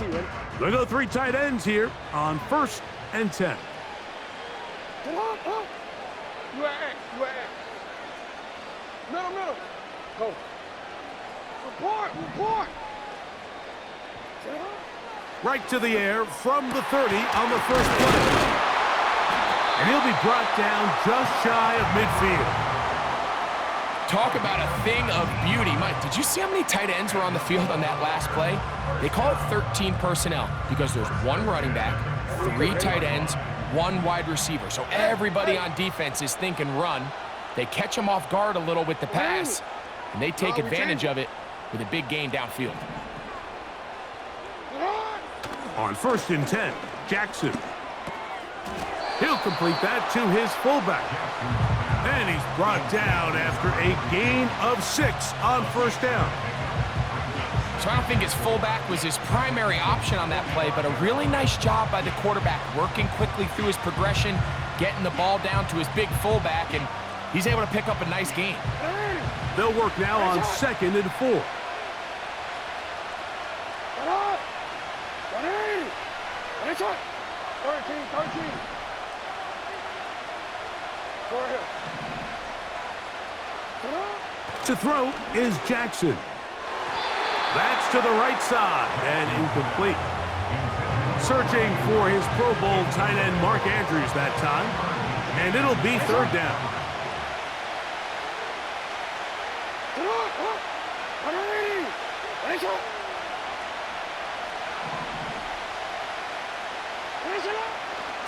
They go 3 tight ends here on 1st and 10. Middle. Go. Report. Right to the air from the 30 on the first play. And he'll be brought down just shy of midfield. Talk about a thing of beauty. Mike, did you see how many tight ends were on the field on that last play? They call it 13 personnel because there's 1 running back, 3 tight ends, 1 wide receiver. So everybody on defense is thinking run. They catch them off guard a little with the pass, and they take advantage of it with a big gain downfield. On 1st and 10, Jackson. He'll complete that to his fullback. And he's brought down after a gain of 6 on 1st down. So I don't think his fullback was his primary option on that play, but a really nice job by the quarterback working quickly through his progression, getting the ball down to his big fullback, and he's able to pick up a nice gain. They'll work now on 2nd and 4. To throw is Jackson. That's to the right side and incomplete. Searching for his Pro Bowl tight end Mark Andrews that time, and it'll be 3rd down.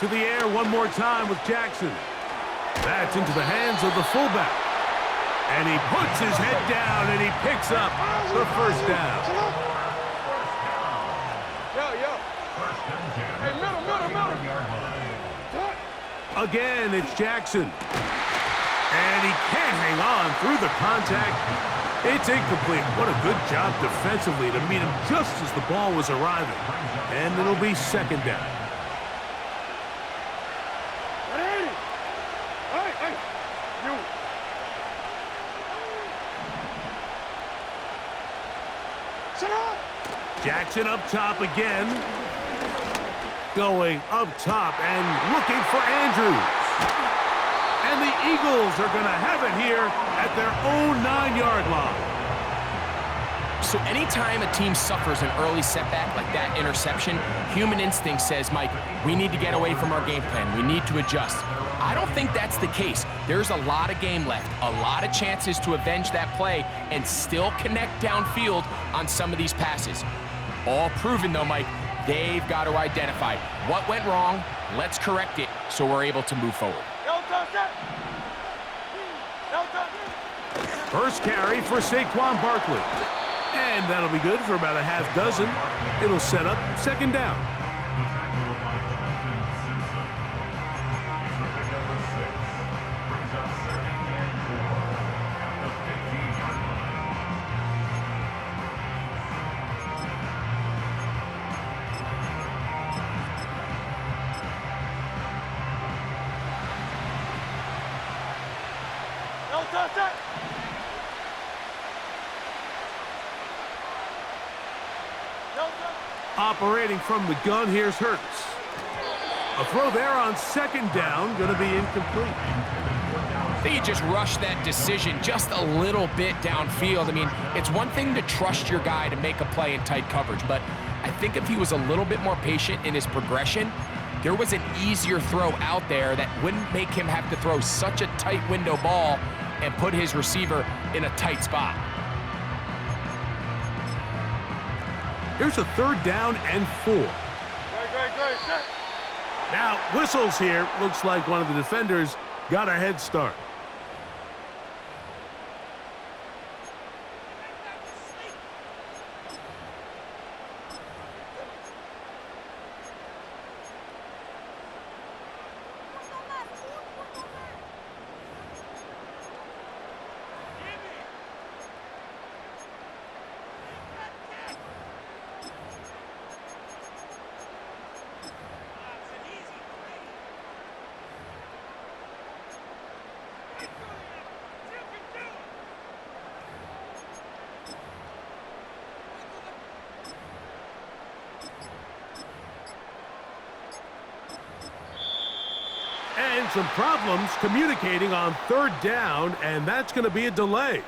To the air one more time with Jackson. That's into the hands of the fullback. And he puts his head down and he picks up the 1st down. Hey, middle. Again, it's Jackson. And he can't hang on through the contact. It's incomplete. What a good job defensively to meet him just as the ball was arriving. And it'll be 2nd down. Jackson up top again. Going up top and looking for Andrews. And the Eagles are going to have it here at their own 9-yard line. So anytime a team suffers an early setback like that interception, human instinct says, Mike, we need to get away from our game plan. We need to adjust. I don't think that's the case. There's a lot of game left, a lot of chances to avenge that play and still connect downfield on some of these passes. All proven, though, Mike, they've got to identify what went wrong, let's correct it so we're able to move forward. First carry for Saquon Barkley. And that'll be good for about a half dozen. It'll set up 2nd down. Operating from the gun, here's Hurts. A throw there on 2nd down, going to be incomplete. I think he just rushed that decision just a little bit downfield. I mean, it's one thing to trust your guy to make a play in tight coverage, but I think if he was a little bit more patient in his progression, there was an easier throw out there that wouldn't make him have to throw such a tight window ball and put his receiver in a tight spot. Here's a 3rd down and 4. Now, whistles here. Looks like one of the defenders got a head start. some problems communicating on third down, and that's going to be a delay.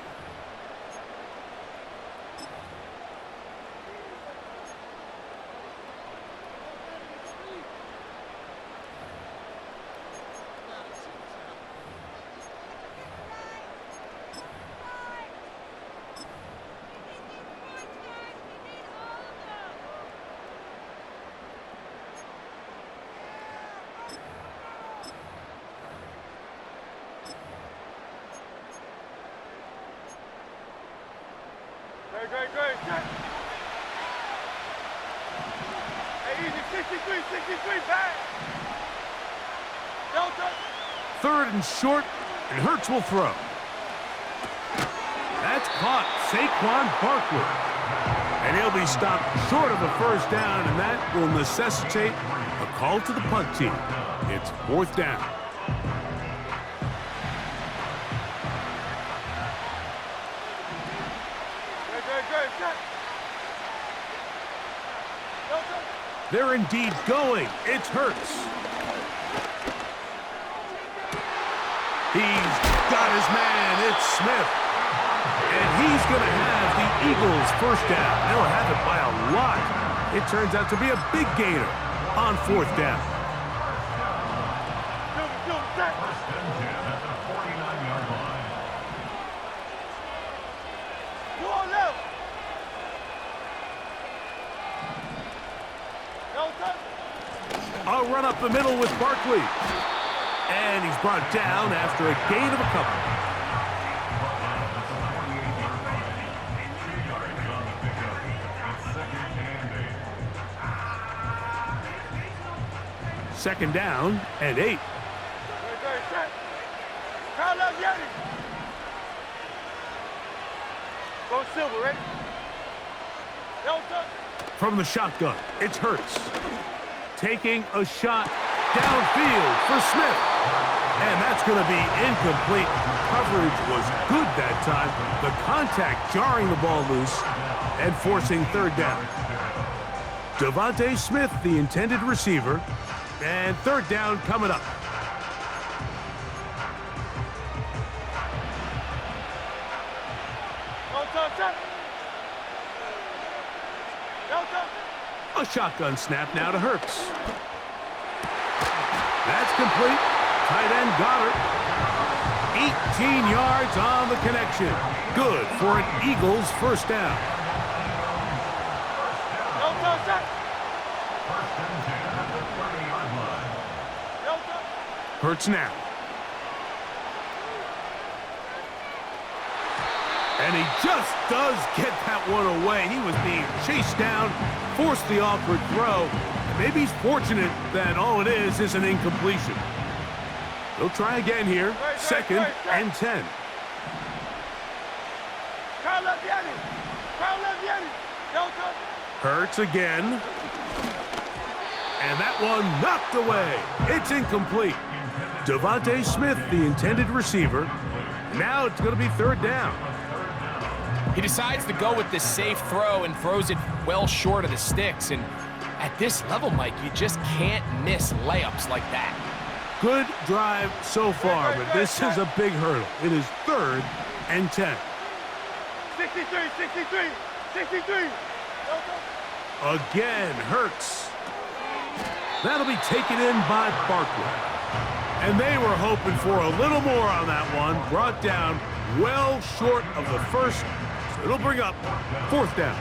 Great. Hey, easy, 63, back. Delta. Third and short, and Hurts will throw. That's caught, Saquon Barkley. And he'll be stopped short of a first down, and that will necessitate a call to the punt team. It's fourth down. They're indeed going. It's Hurts. He's got his man. It's Smith. And he's going to have the Eagles first down. They'll have it by a lot. It turns out to be a big gainer on fourth down. A run up the middle with Barkley. And he's brought down after a gain of a couple. Second down and 8. Go Silver, ready? From the shotgun, it's Hurts. Taking a shot downfield for Smith. And that's going to be incomplete. Coverage was good that time. The contact jarring the ball loose and forcing third down. Devontae Smith, the intended receiver. And third down coming up. A shotgun snap now to Hurts. That's complete. Tight end Goddard. 18 yards on the connection. Good for an Eagles first down. Hurts now. And he just does get that one away. He was being chased down, forced the awkward throw. And maybe he's fortunate that all it is an incompletion. They'll try again here. Second and 10. Hurts again. And that one knocked away. It's incomplete. Devontae Smith, the intended receiver. Now it's going to be third down. He decides to go with this safe throw and throws it well short of the sticks. And at this level, Mike, you just can't miss layups like that. Good drive so far, but this is a big hurdle. It is third and 10. 63. Again, Hurts. That'll be taken in by Barkley. And they were hoping for a little more on that one. Brought down well short of the first. So it'll bring up fourth down.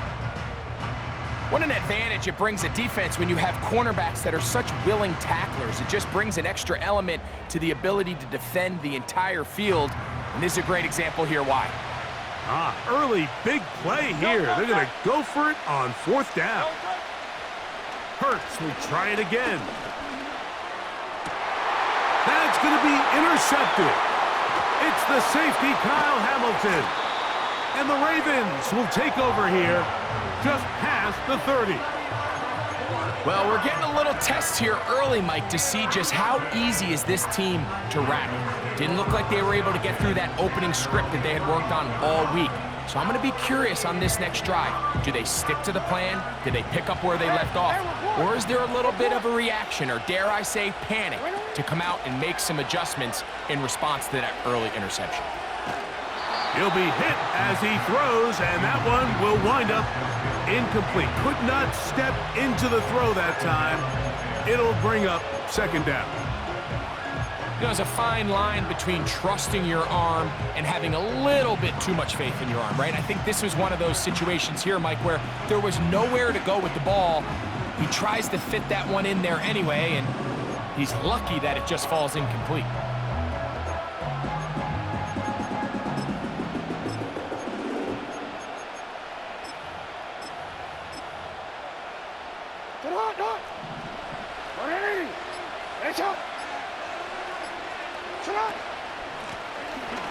What an advantage it brings a defense when you have cornerbacks that are such willing tacklers. It just brings an extra element to the ability to defend the entire field. And this is a great example here why. Early big play here. They're going to go for it on fourth down. Hurts will try it again. That's going to be intercepted. It's the safety, Kyle Hamilton. And the Ravens will take over here just past the 30. Well, we're getting a little test here early, Mike, to see just how easy is this team to rattle. Didn't look like they were able to get through that opening script that they had worked on all week. So I'm going to be curious on this next drive. Do they stick to the plan? Do they pick up where they left off? Or is there a little bit of a reaction, or dare I say panic? to come out and make some adjustments in response to that early interception. He'll be hit as he throws, and that one will wind up incomplete. Could not step into the throw that time. It'll bring up second down. You know, there's a fine line between trusting your arm and having a little bit too much faith in your arm, right? I think this was one of those situations here, Mike, where there was nowhere to go with the ball. He tries to fit that one in there anyway, and he's lucky that it just falls incomplete.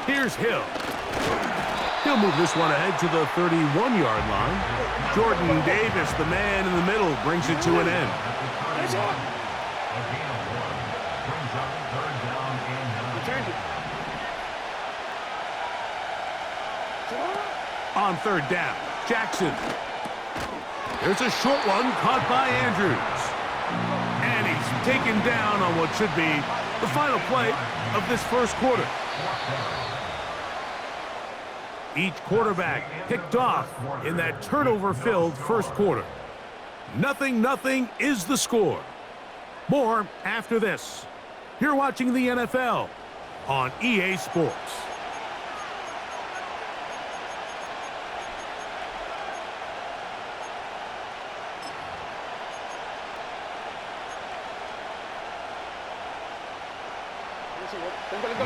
Here's Hill. He'll move this one ahead to the 31-yard line. Jordan Davis, the man in the middle, brings it to an end. On third down, Jackson. There's a short one caught by Andrews. And he's taken down on what should be the final play of this first quarter. Each quarterback picked off in that turnover-filled first quarter. 0-0 is the score. More after this. You're watching the NFL on EA Sports.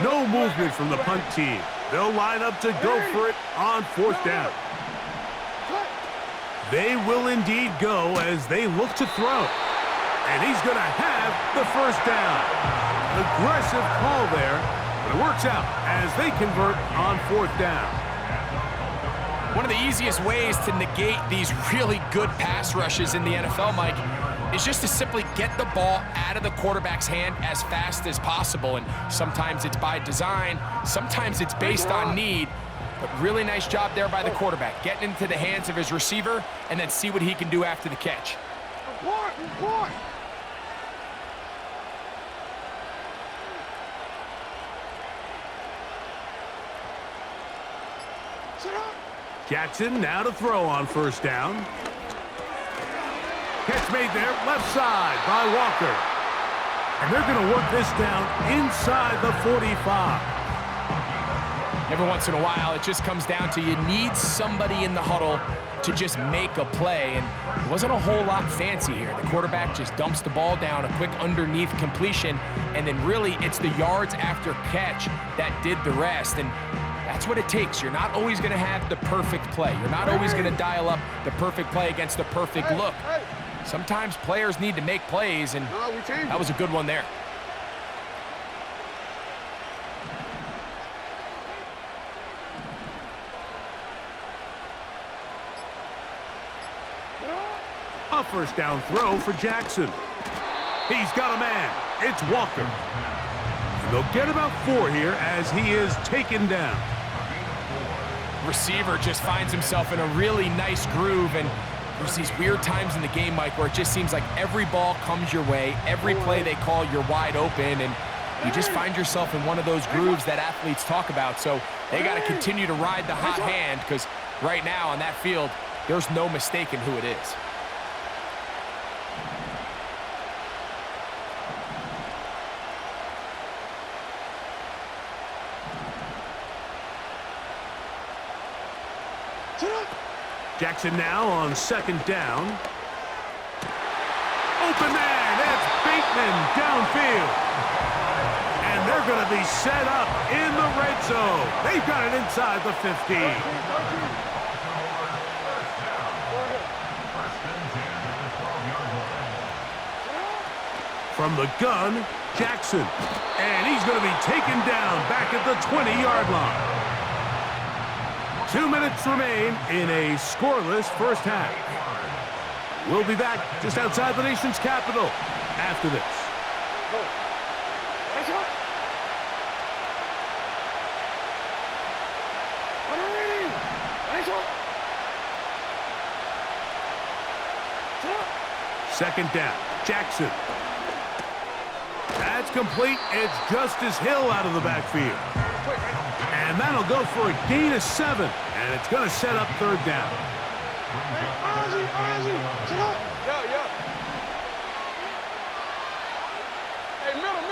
No movement from the punt team. They'll line up to go for it on fourth down. They will indeed go as they look to throw. And he's going to have the first down. Aggressive call there, but it works out as they convert on fourth down. One of the easiest ways to negate these really good pass rushes in the NFL, Mike, is just to simply get the ball out of the quarterback's hand as fast as possible. And sometimes it's by design, sometimes it's based on need. But really nice job there by the quarterback, getting into the hands of his receiver and then see what he can do after the catch. Jackson now to throw on first down. Catch made there, left side by Walker. And they're going to work this down inside the 45. Every once in a while, it just comes down to you need somebody in the huddle to just make a play. And it wasn't a whole lot fancy here. The quarterback just dumps the ball down, a quick underneath completion, and then really it's the yards after catch that did the rest. And that's what it takes. You're not always going to have the perfect play. You're not always going to dial up the perfect play against the perfect look. Sometimes players need to make plays, and that was a good one there. A first down throw for Jackson. He's got a man. It's Walker. And they'll get about 4 here as he is taken down. Receiver just finds himself in a really nice groove, and there's these weird times in the game, Mike, where it just seems like every ball comes your way, every play they call, you're wide open, and you just find yourself in one of those grooves that athletes talk about. So they got to continue to ride the hot hand, because right now on that field, there's no mistaking who it is. Jackson now on second down. Open man, it's Bateman downfield. And they're going to be set up in the red zone. They've got it inside the 15. From the gun, Jackson. And he's going to be taken down back at the 20-yard line. 2 minutes remain in a scoreless first half. We'll be back just outside the nation's capital after this. Second down, Jackson. That's complete. It's Justice Hill out of the backfield. And that'll go for a gain of 7. And it's going to set up third down. Yeah. Hey, middle.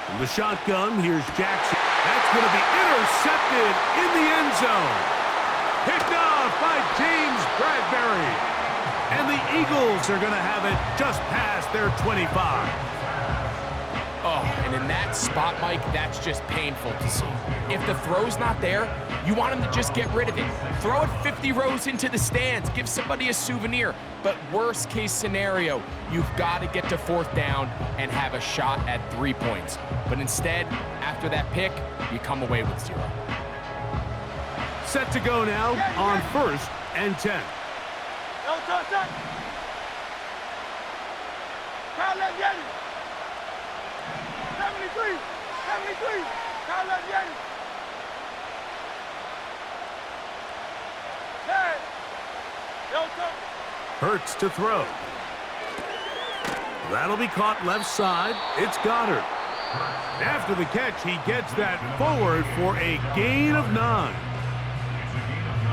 From the shotgun, here's Jackson. That's going to be intercepted in the end zone. Picked off by James Bradbury. And the Eagles are going to have it just past their 25. Oh, and in that spot, Mike, that's just painful to see. If the throw's not there, you want him to just get rid of it. Throw it 50 rows into the stands. Give somebody a souvenir. But worst case scenario, you've got to get to fourth down and have a shot at 3 points. But instead, after that pick, you come away with 0. Set to go now on 1st and 10. No touch. Kyle Yeti. 73. Kyle Yeti. Hey. No touch. Hurts to throw. That'll be caught left side. It's Goddard. After the catch, he gets that forward for a gain of 9.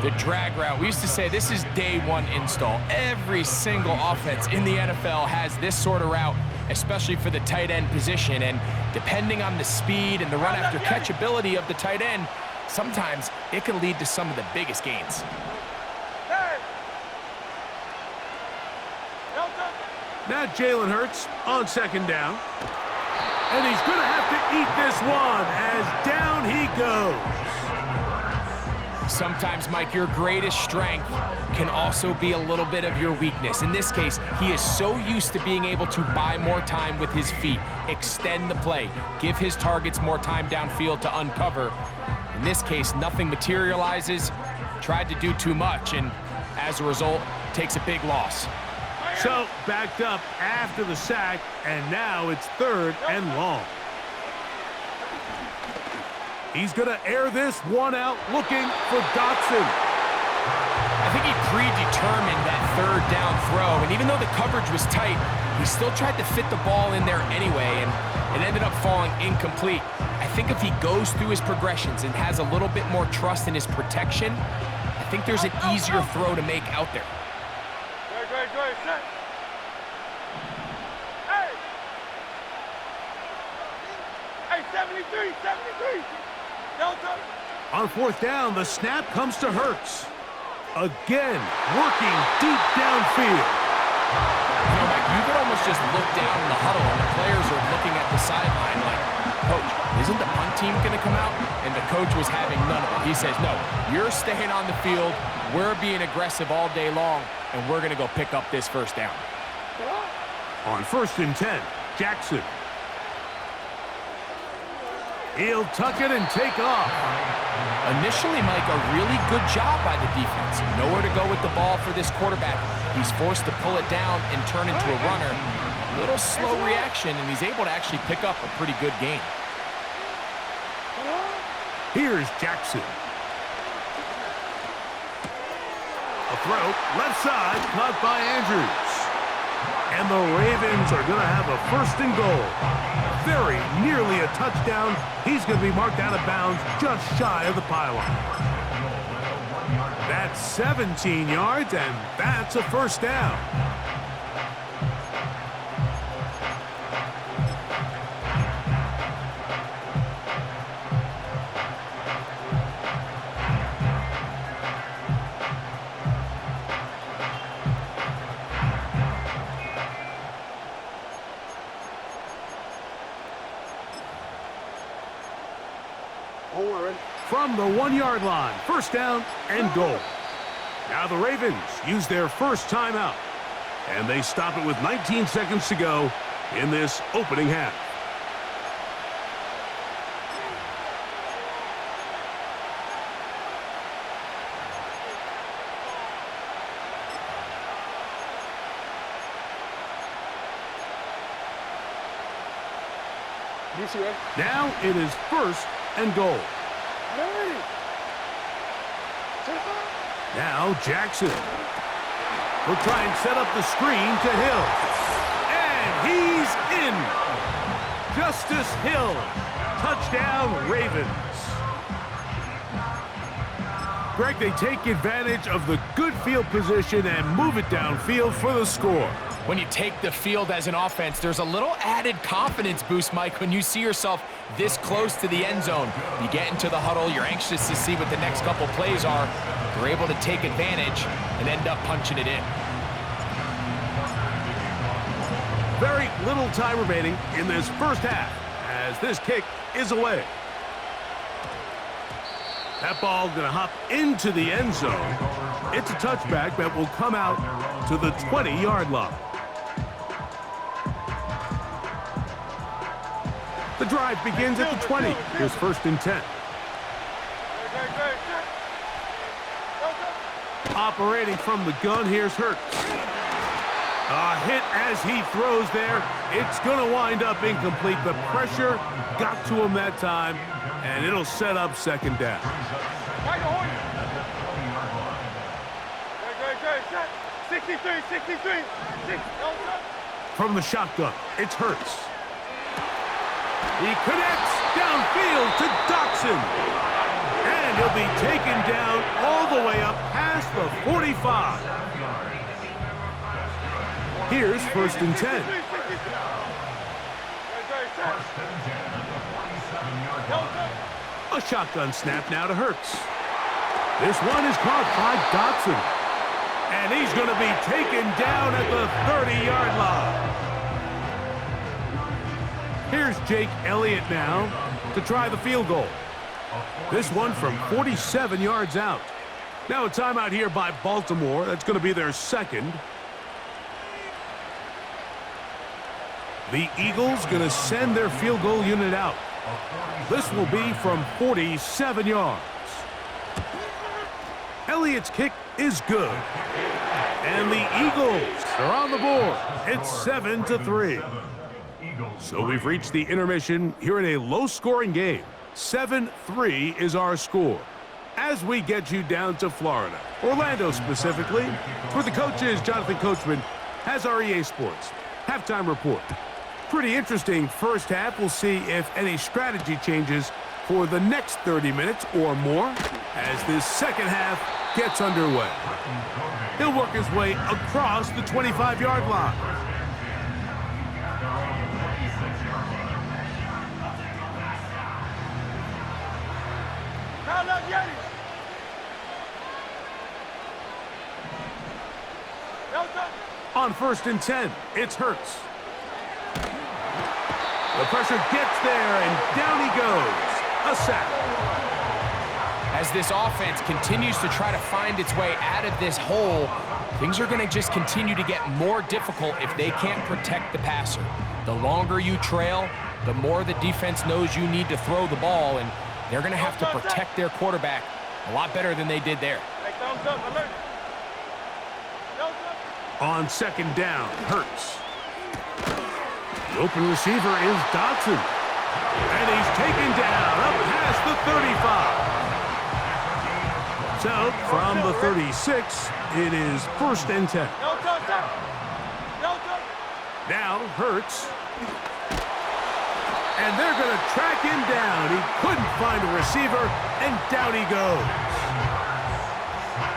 The drag route. We used to say this is day 1 install. Every single offense in the NFL has this sort of route, especially for the tight end position. And depending on the speed and the run after catch ability of the tight end, sometimes it can lead to some of the biggest gains. Hey. No touch. Now Jalen Hurts on 2nd down. And he's going to have to eat this one as down he goes. Sometimes, Mike, your greatest strength can also be a little bit of your weakness. In this case, he is so used to being able to buy more time with his feet, extend the play, give his targets more time downfield to uncover. In this case, nothing materializes, tried to do too much, and as a result, takes a big loss. So, backed up after the sack, and now it's 3rd and long. He's going to air this one out, looking for Dotson. I think he predetermined that 3rd down throw, and even though the coverage was tight, he still tried to fit the ball in there anyway, and it ended up falling incomplete. I think if he goes through his progressions and has a little bit more trust in his protection, I think there's an easier throw to make out there. Great, set. Hey, 73. No touch. On 4th down, the snap comes to Hurts. Again, working deep downfield. You know, Mike, you could almost just look down in the huddle and the players are looking at the sideline like, Coach, isn't the punt team going to come out? And the coach was having none of it. He says, no, you're staying on the field. We're being aggressive all day long, and we're going to go pick up this 1st down. On 1st and 10, Jackson. He'll tuck it and take off. Initially, Mike, a really good job by the defense. Nowhere to go with the ball for this quarterback. He's forced to pull it down and turn into a runner. A little slow reaction, and he's able to actually pick up a pretty good gain. Here's Jackson. A throw, left side, caught by Andrews. And the Ravens are going to have a 1st and goal. Very nearly a touchdown. He's going to be marked out of bounds just shy of the pylon. That's 17 yards, and that's a 1st down. From the 1-yard line, 1st down and goal. Now the Ravens use their 1st timeout, and they stop it with 19 seconds to go in this opening half. Now it is 1st and goal. Now Jackson. He'll try and set up the screen to Hill. And he's in. Justice Hill. Touchdown, Ravens. Greg, they take advantage of the good field position and move it downfield for the score. When you take the field as an offense, there's a little added confidence boost, Mike, when you see yourself this close to the end zone. You get into the huddle, you're anxious to see what the next couple plays are. You're able to take advantage and end up punching it in. Very little time remaining in this first half as this kick is away. That ball going to hop into the end zone. It's a touchback that will come out to the 20-yard line. The drive begins at the 20. Here's 1st and 10. Operating from the gun, here's Hurts. A hit as he throws there. It's going to wind up incomplete. The pressure got to him that time, and it'll set up 2nd down. Good. 63. From the shotgun, it's Hurts. He connects downfield to Dotson. And he'll be taken down all the way up past the 45. Here's 1st and 10. A shotgun snap now to Hurts. This one is caught by Dotson. And he's going to be taken down at the 30-yard line. Here's Jake Elliott now to try the field goal. This one from 47 yards out. Now a timeout here by Baltimore. That's going to be their 2nd. The Eagles going to send their field goal unit out. This will be from 47 yards. Elliott's kick is good. And the Eagles are on the board. It's 7-3. So we've reached the intermission here in a low-scoring game. 7-3 is our score. As we get you down to Florida, Orlando specifically, where the coach is Jonathan Coachman, has our EA Sports halftime report. Pretty interesting first half. We'll see if any strategy changes for the next 30 minutes or more as this second half gets underway. He'll work his way across the 25-yard line. On 1st and 10, it's Hurts. The pressure gets there, and down he goes. A sack. As this offense continues to try to find its way out of this hole, things are going to just continue to get more difficult if they can't protect the passer. The longer you trail, the more the defense knows you need to throw the ball, and they're going to have to protect their quarterback a lot better than they did there. On 2nd down, Hurts. The open receiver is Dotson. And he's taken down up past the 35. So, from the 36, it is 1st and 10. Now, Hurts. And they're going to track him down. He couldn't find a receiver, and down he goes.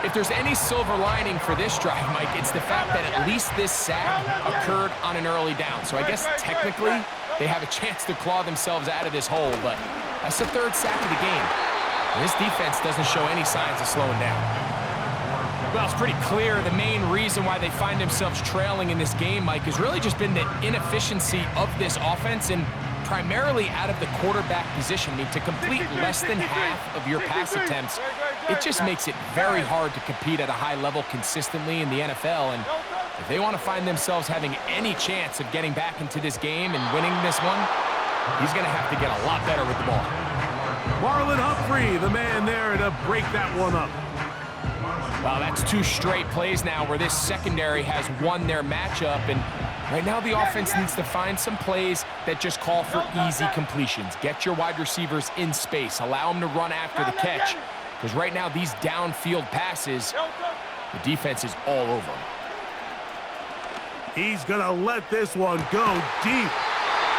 If there's any silver lining for this drive, Mike, it's the fact that at least this sack occurred on an early down. So I guess technically they have a chance to claw themselves out of this hole, but that's the 3rd sack of the game. And this defense doesn't show any signs of slowing down. Well, it's pretty clear the main reason why they find themselves trailing in this game, Mike, has really just been the inefficiency of this offense and primarily out of the quarterback position. I mean, to complete less than half of your pass attempts, it just makes it very hard to compete at a high level consistently in the NFL. And if they want to find themselves having any chance of getting back into this game and winning this one, he's going to have to get a lot better with the ball. Marlon Humphrey, the man there to break that one up. Well, that's 2 straight plays now where this secondary has won their matchup, and right now the offense needs to find some plays that just call for easy completions. Get your wide receivers in space. Allow them to run after the catch, because right now these downfield passes, the defense is all over them. He's going to let this one go deep.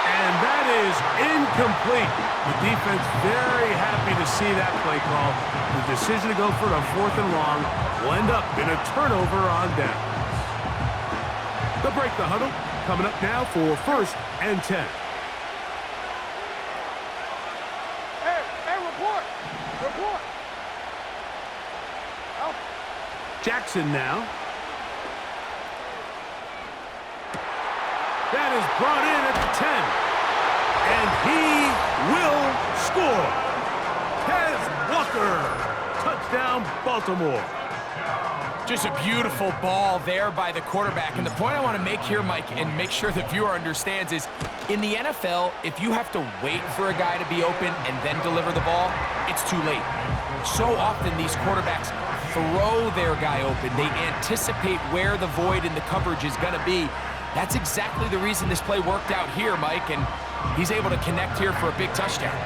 And that is incomplete. The defense very happy to see that play call. The decision to go for it on 4th and long will end up in a turnover on downs. They'll break the huddle. Coming up now for 1st and 10. Hey, report. Report. Out. Jackson now. That is brought in at the 10. And he will score. Tez Walker. Touchdown, Baltimore. Just a beautiful ball there by the quarterback. And the point I want to make here, Mike, and make sure the viewer understands is, in the NFL, if you have to wait for a guy to be open and then deliver the ball, it's too late. So often these quarterbacks throw their guy open. They anticipate where the void in the coverage is going to be. That's exactly the reason this play worked out here, Mike, and he's able to connect here for a big touchdown.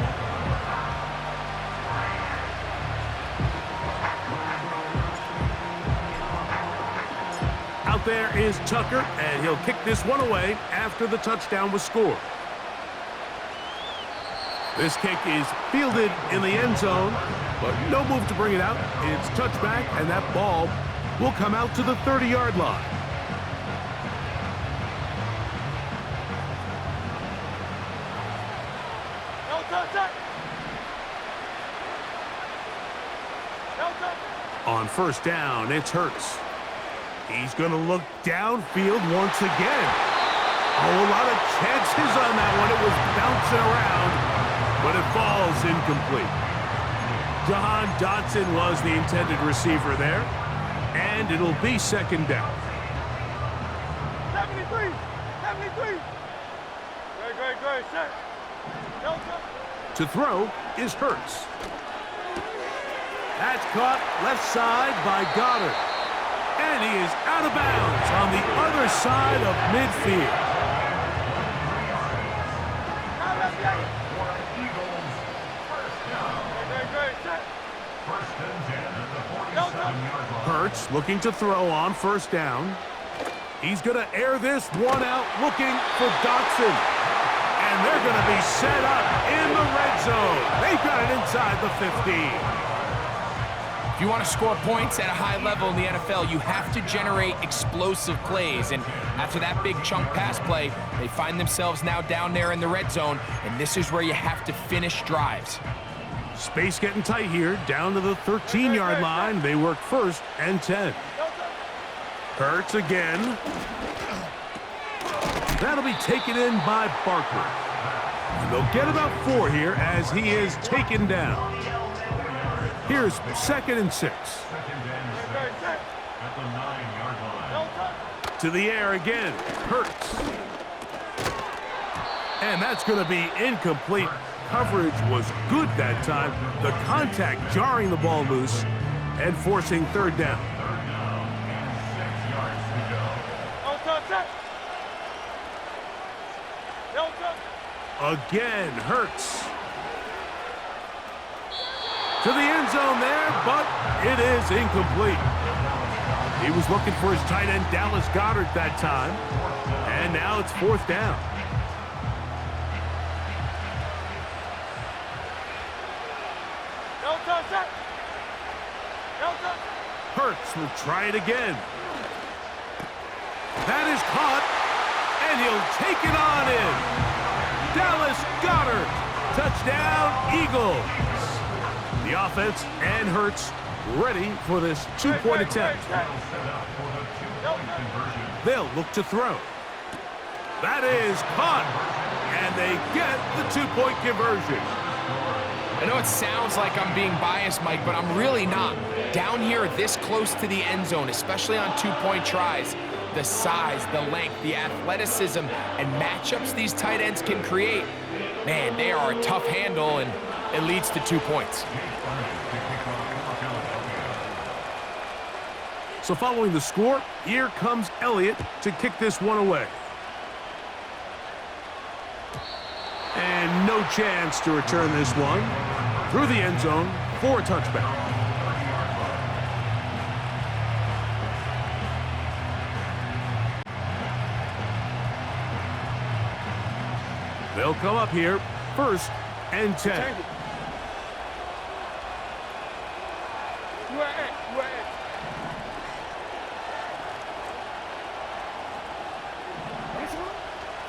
Out there is Tucker, and he'll kick this one away after the touchdown was scored. This kick is fielded in the end zone, but no move to bring it out. It's touchback, and that ball will come out to the 30-yard line. On 1st down, it's Hurts. He's going to look downfield once again. Oh, a lot of chances on that one. It was bouncing around, but it falls incomplete. Jahan Dotson was the intended receiver there, and it'll be 2nd down. 73. 73. Great, set. To throw is Hurts. That's caught left side by Goddard. And he is out of bounds on the other side of midfield. Hurts looking to throw on 1st down. He's going to air this one out, looking for Dotson. And they're going to be set up in the red zone. They've got it inside the 15. If you want to score points at a high level in the NFL, you have to generate explosive plays. And after that big chunk pass play, they find themselves now down there in the red zone, and this is where you have to finish drives. Space getting tight here, down to the 13-yard line. They work 1st and 10. Hurts again. That'll be taken in by Barkley. And they'll get about 4 here as he is taken down. Here's 2nd and 6. To the air again. Hurts. And that's going to be incomplete. Coverage was good that time. The contact jarring the ball loose and forcing 3rd down. Again, Hurts. To the end zone there, but it is incomplete. He was looking for his tight end, Dallas Goedert, that time. And now it's 4th down. Hurts will try it again. That is caught, and he'll take it on in. Dallas Goedert, touchdown, Eagles. The offense and Hurts ready for this 2-point attempt. They'll look to throw. That is caught, and they get the 2-point conversion. I know it sounds like I'm being biased, Mike, but I'm really not. Down here this close to the end zone, especially on 2-point tries, the size, the length, the athleticism, and matchups these tight ends can create, man, they are a tough handle, and it leads to 2 points. So following the score, here comes Elliott to kick this one away. And no chance to return this one through the end zone for a touchback. They'll come up here, 1st and 10. Change it. You at it. You at it.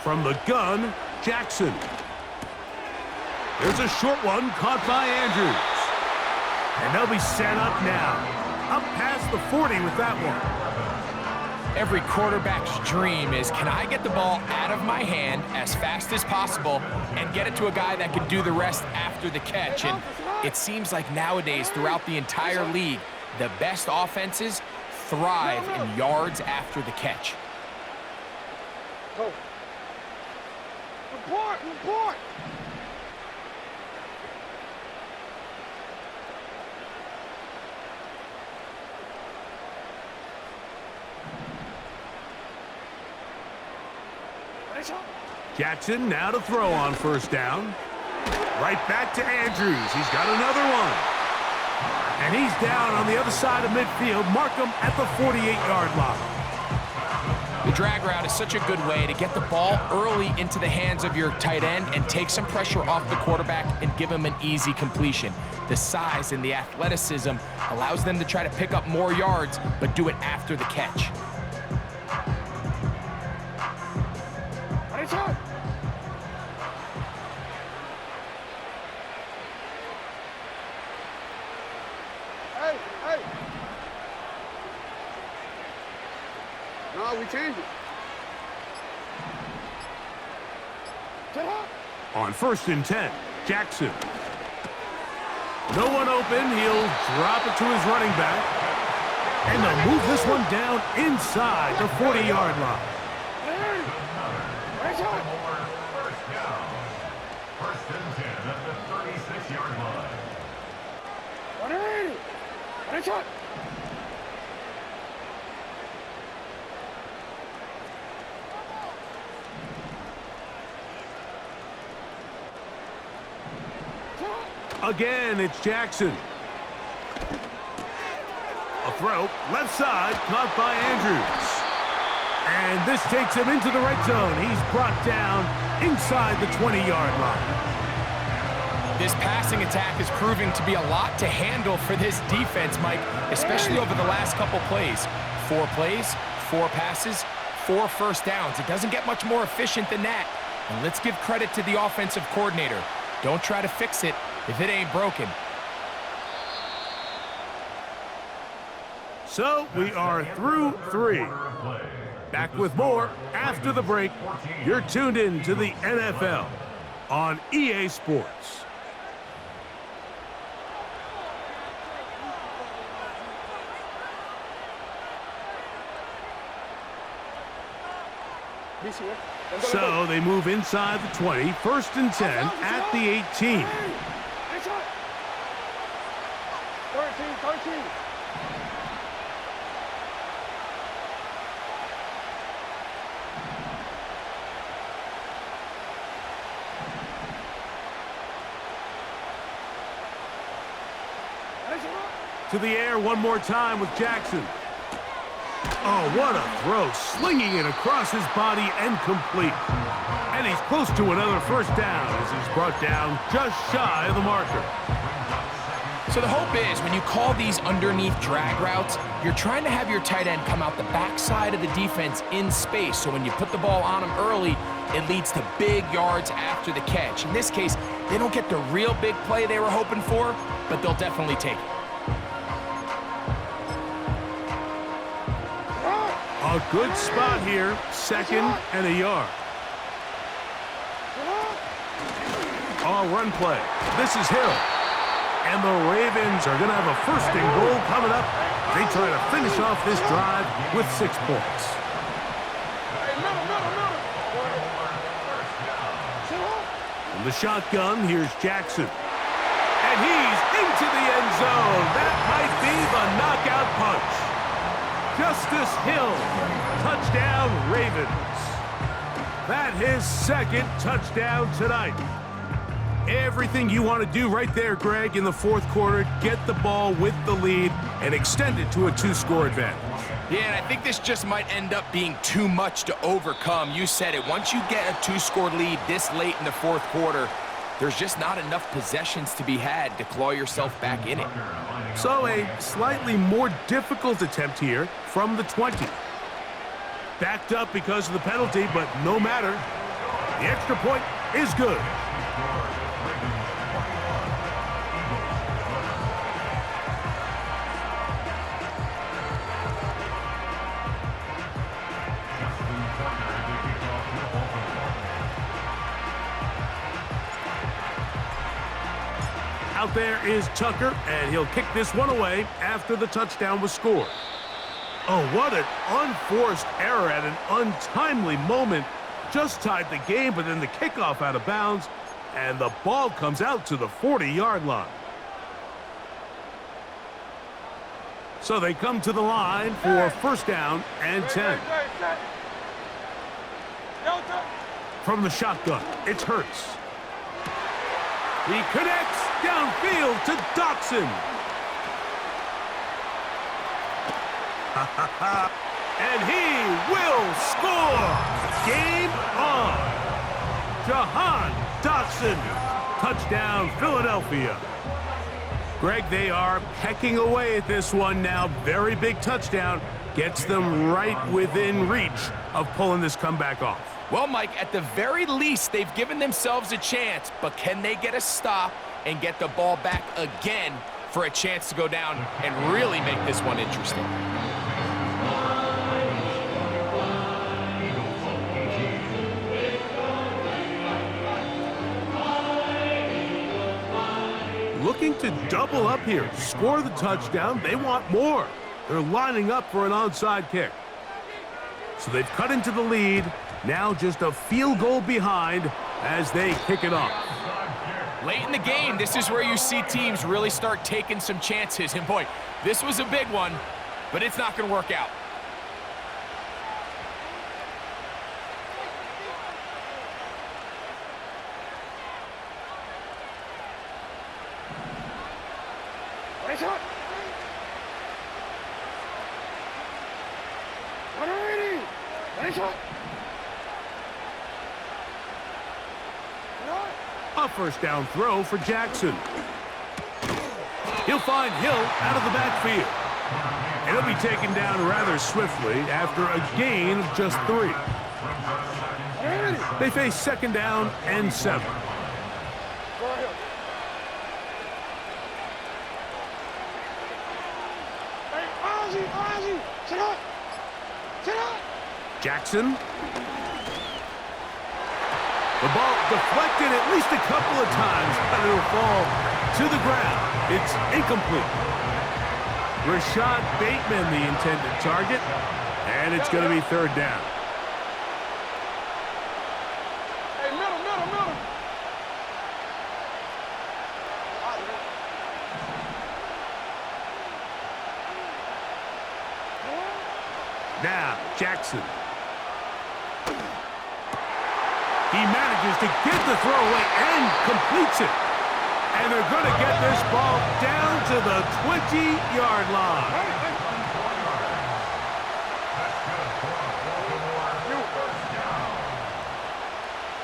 From the gun, Jackson. There's a short one caught by Andrews. And they'll be set up now. Up past the 40 with that one. Every quarterback's dream is, can I get the ball out of my hand as fast as possible and get it to a guy that can do the rest after the catch? And it seems like nowadays, throughout the entire league, the best offenses thrive in yards after the catch. Go. Report. Report. Jackson now to throw on 1st down. Right back to Andrews. He's got another one. And he's down on the other side of midfield. Mark him at the 48-yard line. The drag route is such a good way to get the ball early into the hands of your tight end and take some pressure off the quarterback and give him an easy completion. The size and the athleticism allows them to try to pick up more yards, but do it after the catch. Hey. No, we changed it. On 1st and 10, Jackson. No one open. He'll drop it to his running back. And they'll move this one down inside the 40-yard line. First down. 1st and 10 at the 36-yard line. Again, it's Jackson. A throw, left side, caught by Andrews. And this takes him into the red zone. He's brought down inside the 20-yard line. This passing attack is proving to be a lot to handle for this defense, Mike, especially over the last couple plays. 4 plays, 4 passes, 4 first downs. It doesn't get much more efficient than that. And let's give credit to the offensive coordinator. Don't try to fix it if it ain't broken. So we are through 3. Back with more after the break. You're tuned in to the NFL on EA Sports. So they move inside the 20, 1st and 10 at the 18. 13. To the air one more time with Jackson. Oh, what a throw. Slinging it across his body and complete. And he's close to another 1st down as he's brought down just shy of the marker. So the hope is when you call these underneath drag routes, you're trying to have your tight end come out the backside of the defense in space. So when you put the ball on him early, it leads to big yards after the catch. In this case, they don't get the real big play they were hoping for, but they'll definitely take it. A good spot here, 2nd and a yard. Oh, run play. This is Hill. And the Ravens are going to have a 1st and goal coming up. They try to finish off this drive with 6 points. From the shotgun, here's Jackson. And he's into the end zone. That might be the knockout punch. Justice Hill, touchdown Ravens. That his 2nd touchdown tonight. Everything you want to do right there, Greg, in the 4th quarter, get the ball with the lead and extend it to a 2-score advantage. Yeah, and I think this just might end up being too much to overcome. You said it. Once you get a two-score lead this late in the fourth quarter, there's just not enough possessions to be had to claw yourself back in it. So a slightly more difficult attempt here from the 20. Backed up because of the penalty, but no matter. The extra point is good. Out there is Tucker, and he'll kick this one away after the touchdown was scored. Oh, what an unforced error at an untimely moment. Just tied the game, but then the kickoff out of bounds, and the ball comes out to the 40-yard line. So they come to the line for first down and 10. From the shotgun, it's Hurts. He connects downfield to Dotson. And he will score. Game on. Jahan Dotson. Touchdown, Philadelphia. Greg, they are pecking away at this one now. Very big touchdown. Gets them right within reach of pulling this comeback off. Well, Mike, at the very least, they've given themselves a chance, but can they get a stop and get the ball back again for a chance to go down and really make this one interesting? Looking to double up here, score the touchdown. They want more. They're lining up for an onside kick. So they've cut into the lead. Now just a field goal behind as they kick it off. Late in the game, this is where you see teams really start taking some chances. And boy, this was a big one, but it's not going to work out. A first down throw for Jackson. He'll find Hill out of the backfield. And he'll be taken down rather swiftly after a gain of just 3. They face second down and 7. Jackson. The ball deflected at least a couple of times, but it'll fall to the ground. It's incomplete. Rashad Bateman, the intended target, and it's going to be third down. Hey, middle. Now, Jackson. He manages to get the throw away and completes it. And they're going to get this ball down to the 20-yard line.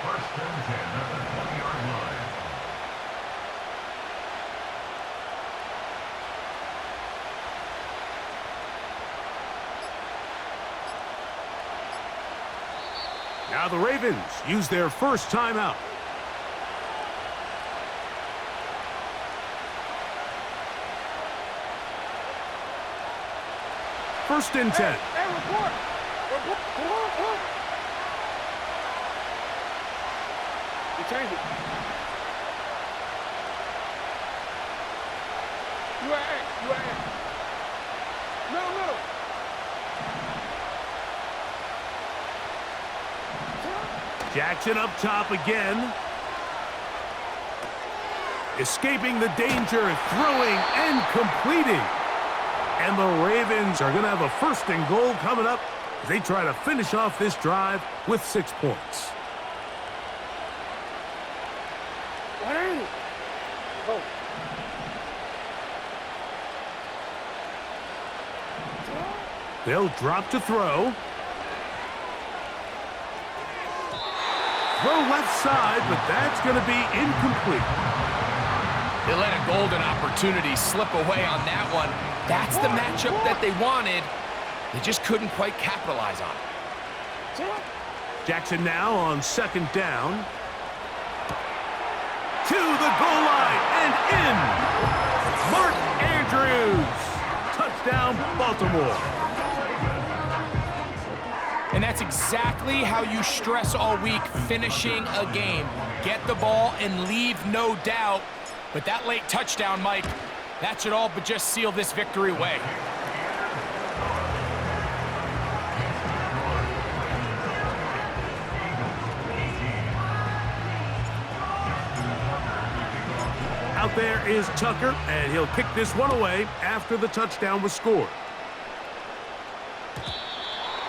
First and 10 at the 20-yard line. Now the Ravens use their first timeout. First and 10. Hey, report. You change it. You at A. Middle. Jackson up top again. Escaping the danger, throwing and completing. And the Ravens are going to have a first and goal coming up as they try to finish off this drive with 6 points. Go. They'll drop to throw. Throw left side, but that's going to be incomplete. They let a golden opportunity slip away on that one. That's the matchup that they wanted. They just couldn't quite capitalize on it. Jackson now on second down. To the goal line and in. Mark Andrews. Touchdown, Baltimore. And that's exactly how you stress all week, finishing a game. Get the ball and leave no doubt. But that late touchdown, Mike, that should all but just seal this victory away. Out there is Tucker, and he'll kick this one away after the touchdown was scored.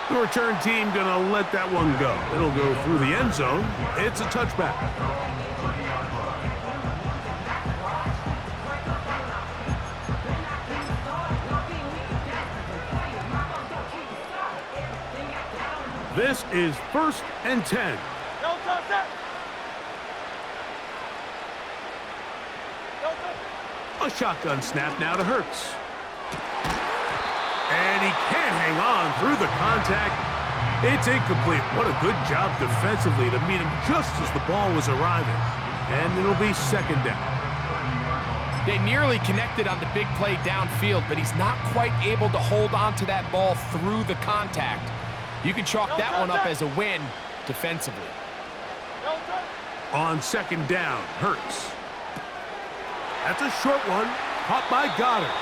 The return team gonna let that one go. It'll go through the end zone. It's a touchback. This is 1st and 10. Don't touch that. A shotgun snap now to Hurts. And he can't hang on through the contact. It's incomplete. What a good job defensively to meet him just as the ball was arriving. And it'll be second down. They nearly connected on the big play downfield, but he's not quite able to hold on to that ball through the contact. You can chalk that one up as a win defensively. On second down, Hurts. That's a short one, caught by Goddard.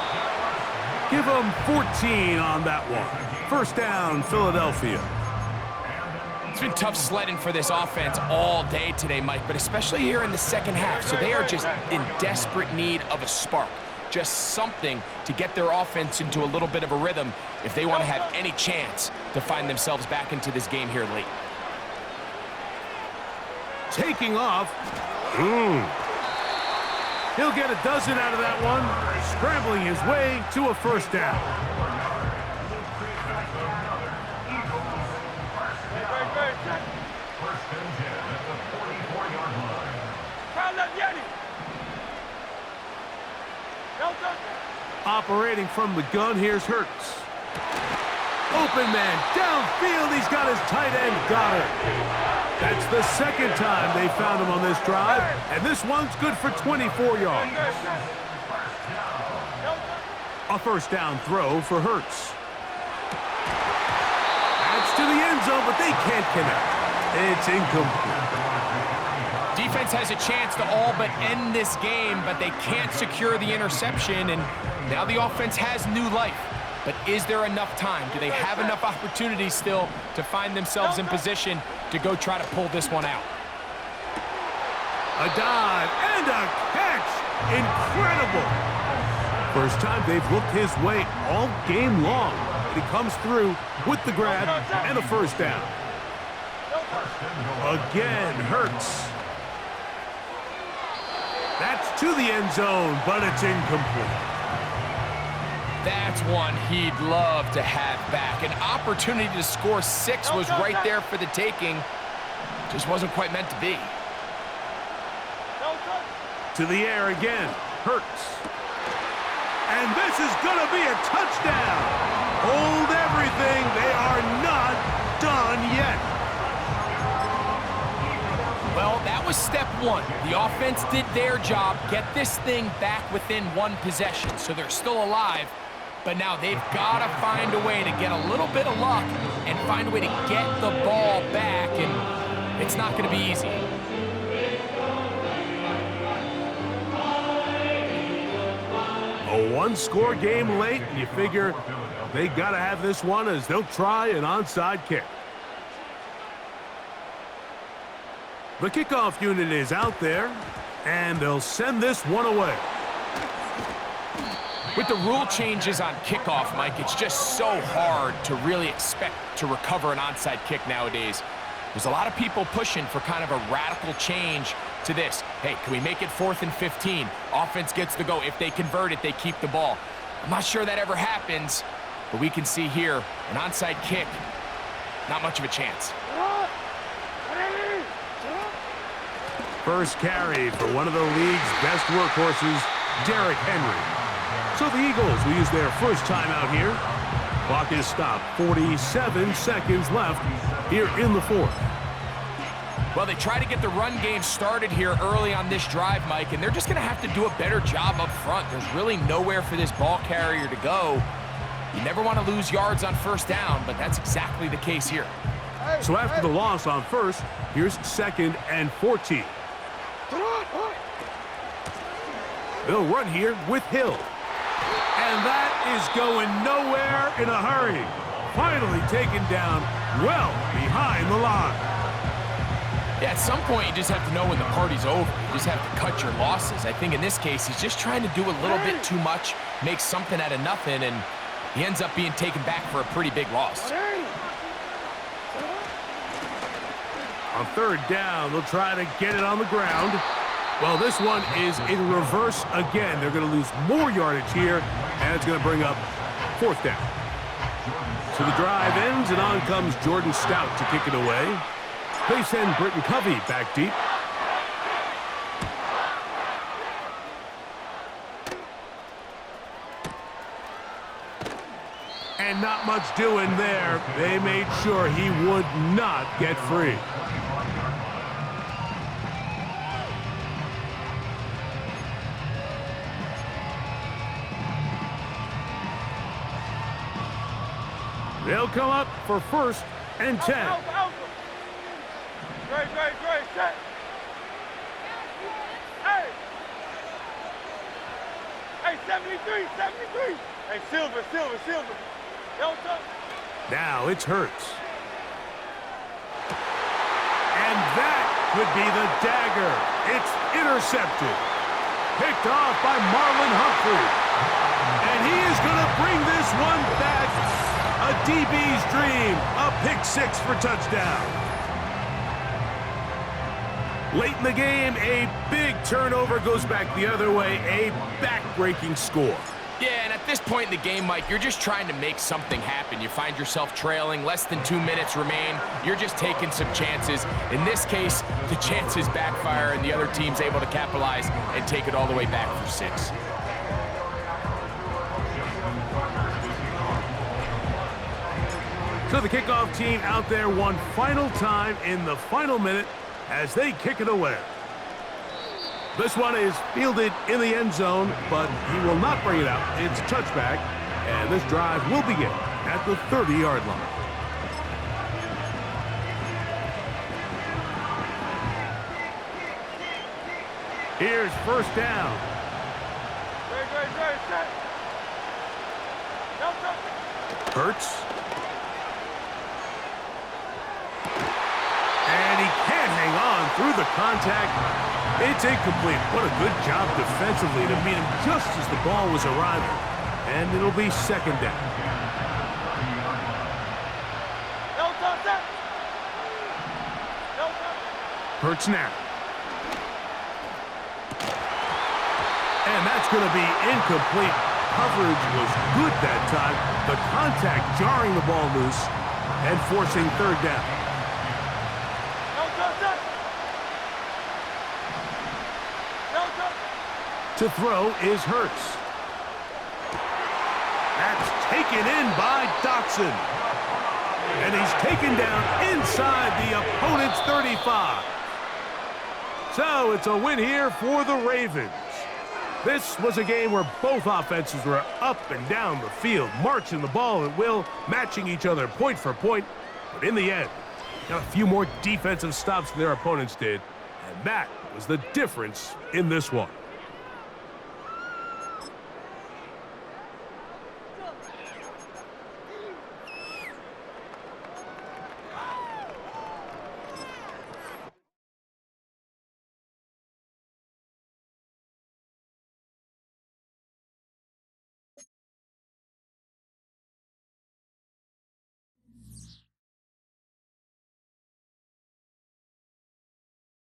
Give him 14 on that one. First down, Philadelphia. It's been tough sledding for this offense all day today, Mike, but especially here in the second half. So they are just in desperate need of a spark. Just something to get their offense into a little bit of a rhythm if they want to have any chance to find themselves back into this game here late. Taking off. He'll get a dozen out of that one, scrambling his way to a first down. Operating from the gun, here's Hurts. Open man, downfield, he's got his tight end, Goddard. That's the second time they found him on this drive, and this one's good for 24 yards. A first down throw for Hurts. That's to the end zone, but they can't connect. It's incomplete. Defense has a chance to all but end this game, but they can't secure the interception, and now the offense has new life. But is there enough time? Do they have enough opportunities still to find themselves in position to go try to pull this one out? A dive and a catch. Incredible. First time they've looked his way all game long. And he comes through with the grab and a first down. Again, Hurts. That's to the end zone, but it's incomplete. That's one he'd love to have back. An opportunity to score 6 was right there for the taking. Just wasn't quite meant to be. To the air again, Hurts. And this is going to be a touchdown. Hold everything. They are not done yet. Well, that was step one. The offense did their job, get this thing back within one possession, so they're still alive. But now they've got to find a way to get a little bit of luck and find a way to get the ball back, and it's not going to be easy. A one-score game late, and you figure they got to have this one as they'll try an onside kick. The kickoff unit is out there, and they'll send this one away. With the rule changes on kickoff, Mike, it's just so hard to really expect to recover an onside kick nowadays. There's a lot of people pushing for kind of a radical change to this. Hey, can we make it 4th and 15? Offense gets the go. If they convert it, they keep the ball. I'm not sure that ever happens, But we can see here, an onside kick, not much of a chance. First carry for one of the league's best workhorses, Derrick Henry. So the Eagles will use their first timeout here. Clock is stopped. 47 seconds left here in the fourth. Well, they try to get the run game started here early on this drive, Mike, and they're just going to have to do a better job up front. There's really nowhere for this ball carrier to go. You never want to lose yards on first down, but that's exactly the case here. So after the loss on first, here's 2nd and 14. They'll run here with Hill. And that is going nowhere in a hurry. Finally taken down well behind the line. Yeah, at some point, you just have to know when the party's over. You just have to cut your losses. I think in this case, he's just trying to do a little bit too much, make something out of nothing, and he ends up being taken back for a pretty big loss. On third down, they'll try to get it on the ground. Well, this one is in reverse again. They're going to lose more yardage here, and it's going to bring up 4th down. So the drive ends, and on comes Jordan Stout to kick it away. They send Britton Covey back deep. And not much doing there. They made sure he would not get free. They'll come up for 1st and 10. Great, set. Hey! Hey, 73. Hey, Silver. Delta. Now it's Hurts. And that could be the dagger. It's intercepted. Picked off by Marlon Humphrey. And he is going to bring this one back. A DB's dream. A pick-6 for touchdown. Late in the game, a big turnover goes back the other way. A back-breaking score. Yeah, and at this point in the game, Mike, you're just trying to make something happen. You find yourself trailing, less than 2 minutes remain. You're just taking some chances. In this case, the chances backfire, and the other team's able to capitalize and take it all the way back for 6. So the kickoff team out there one final time in the final minute as they kick it away. This one is fielded in the end zone, but he will not bring it out. It's a touchback, and this drive will begin at the 30-yard line. Here's 1st down. Great, set. Delta. Hurts. And he can't hang on through the contact. It's incomplete. What a good job defensively to meet him just as the ball was arriving. And it'll be 2nd down. Delta. Hurts now. And that's going to be incomplete. Coverage was good that time. The contact jarring the ball loose and forcing 3rd down. To throw is Hurts. That's taken in by Dotson. And he's taken down inside the opponent's 35. So it's a win here for the Ravens. This was a game where both offenses were up and down the field, marching the ball at will, matching each other point for point. But in the end, got a few more defensive stops than their opponents did. And that was the difference in this one.